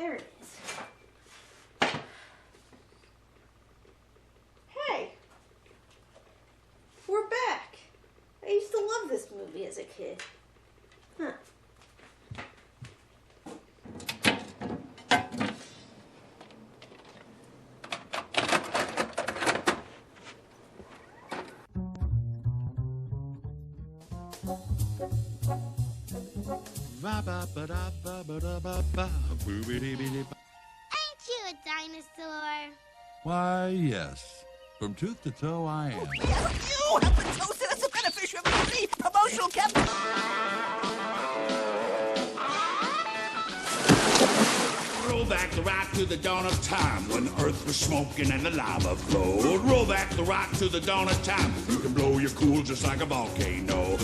There it is. Hey! We're back! I used to love this movie as a kid. Huh. Ain't you a dinosaur? Why, yes. From tooth to toe, I am. You have been toasted as a beneficiary of the promotional campaign. Roll back the rock to the dawn of time, when Earth was smoking and the lava flowed. Roll back the rock to the dawn of time. You can blow your cool just like a volcano.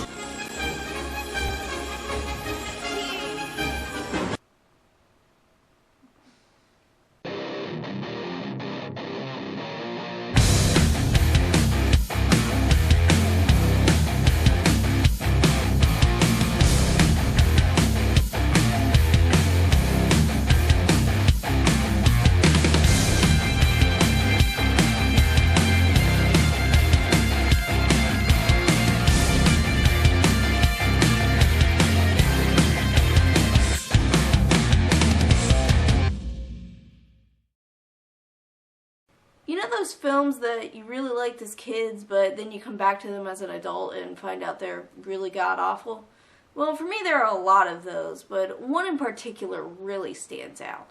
You know those films that you really liked as kids, but then you come back to them as an adult and find out they're really god-awful? Well, for me there are a lot of those, but one in particular really stands out.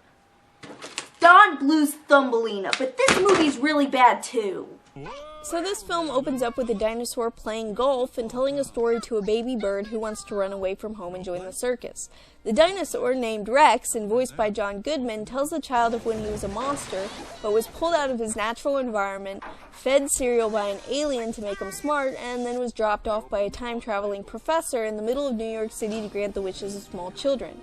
Don Blue's Thumbelina, but this movie's really bad too. So this film opens up with a dinosaur playing golf and telling a story to a baby bird who wants to run away from home and join the circus. The dinosaur, named Rex and voiced by John Goodman, tells the child of when he was a monster, but was pulled out of his natural environment, fed cereal by an alien to make him smart, and then was dropped off by a time-traveling professor in the middle of New York City to grant the wishes of small children.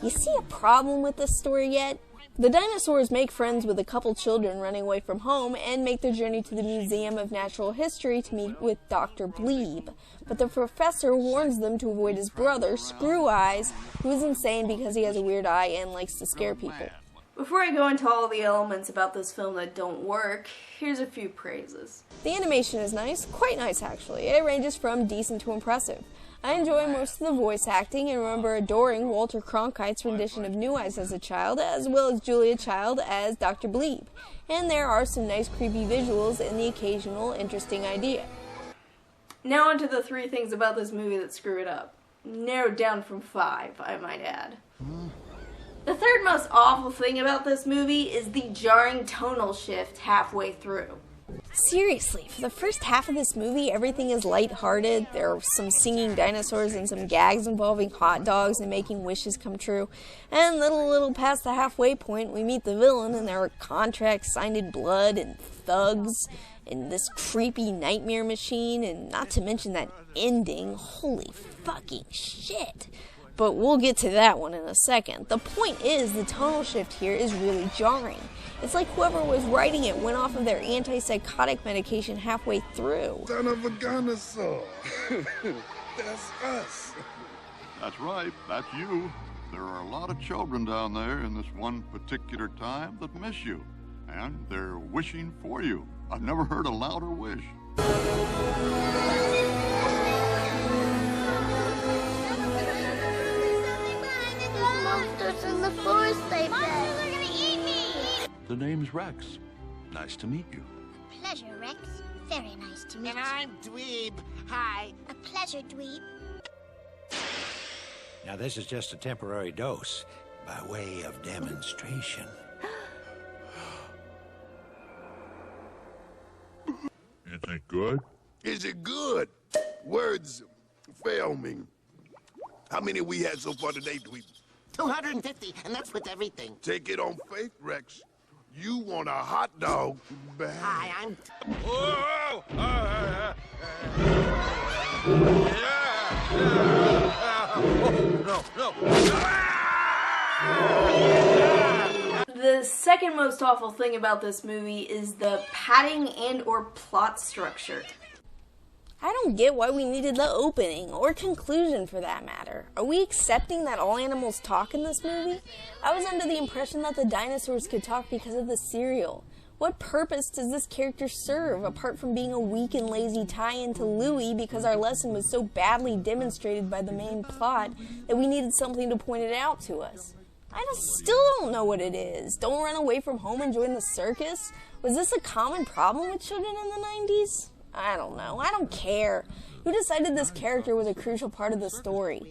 You see a problem with this story yet? The dinosaurs make friends with a couple children running away from home and make their journey to the Museum of Natural History to meet with Dr. Bleeb. But the professor warns them to avoid his brother, Screw Eyes, who is insane because he has a weird eye and likes to scare people. Before I go into all the elements about this film that don't work, here's a few praises. The animation is nice, quite nice actually. It ranges from decent to impressive. I enjoy most of the voice acting and remember adoring Walter Cronkite's rendition of New Eyes as a child, as well as Julia Child as Dr. Bleeb. And there are some nice creepy visuals and the occasional interesting idea. Now onto the 3 things about this movie that screw it up. Narrowed down from 5, I might add. The third most awful thing about this movie is the jarring tonal shift halfway through. Seriously, for the first half of this movie, everything is lighthearted. There are some singing dinosaurs and some gags involving hot dogs and making wishes come true. And little past the halfway point, we meet the villain, and there are contracts signed in blood and thugs and this creepy nightmare machine, and not to mention that ending. Holy fucking shit. But we'll get to that one in a second. The point is, the tonal shift here is really jarring. It's like whoever was writing it went off of their antipsychotic medication halfway through. Son of a dinosaur. That's us. That's right, that's you. There are a lot of children down there in this one particular time that miss you, and they're wishing for you. I've never heard a louder wish. Monsters in the forest, they Monsters are gonna eat me! The name's Rex. Nice to meet you. A pleasure, Rex. Very nice to meet And I'm Dweeb. Hi. you. A pleasure, Dweeb. Now, this is just a temporary dose, by way of demonstration. Isn't it good? Is it good? Words fail me. How many we had so far today, Dweeb? 250, and that's with everything. Take it on faith, Rex. You want a hot dog bad. Hi, I'm... The second most awful thing about this movie is the padding and or plot structure. I don't get why we needed the opening, or conclusion for that matter. Are we accepting that all animals talk in this movie? I was under the impression that the dinosaurs could talk because of the cereal. What purpose does this character serve, apart from being a weak and lazy tie-in to Louie because our lesson was so badly demonstrated by the main plot that we needed something to point it out to us? Still don't know what it is. Don't run away from home and join the circus? Was this a common problem with children in the 90s? I don't know. I don't care. Who decided this character was a crucial part of the story?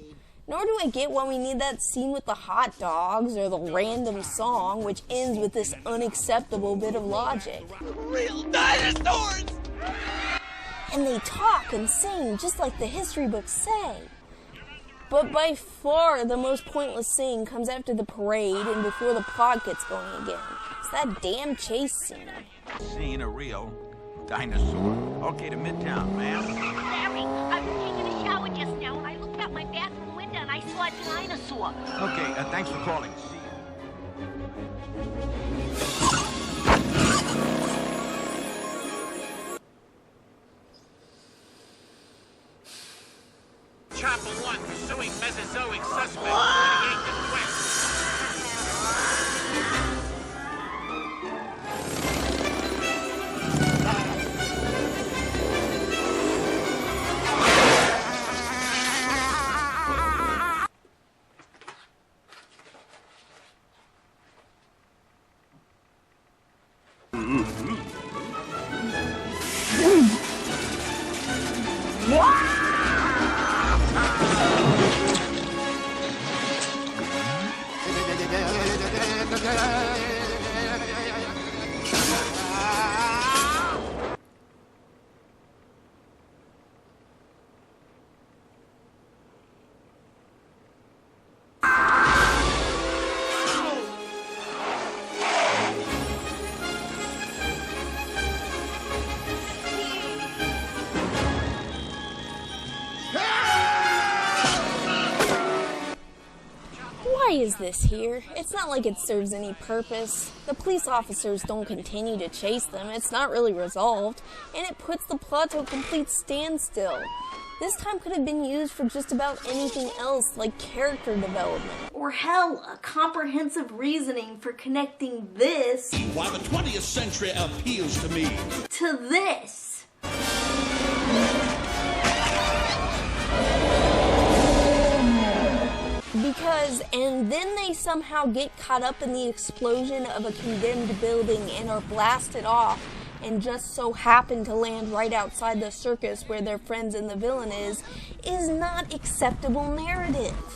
Nor do I get why we need that scene with the hot dogs or the random song, which ends with this unacceptable bit of logic. Real dinosaurs! And they talk and sing just like the history books say. But by far the most pointless scene comes after the parade and before the plot gets going again. It's that damn chase scene. Seen a real dinosaur. Okay, to Midtown, ma'am. Larry, I was taking a shower just now and I looked out my bathroom window and I saw a dinosaur. Okay, thanks for calling. See ya. Chopper 1 pursuing Mesozoic suspect 28 and west. Why is this here? It's not like it serves any purpose. The police officers don't continue to chase them, it's not really resolved, and it puts the plot to a complete standstill. This time could have been used for just about anything else, like character development. Or hell, a comprehensive reasoning for connecting this Why the 20th century appeals to me. to this. Because, and then they somehow get caught up in the explosion of a condemned building and are blasted off, and just so happen to land right outside the circus where their friends and the villain is not acceptable narrative.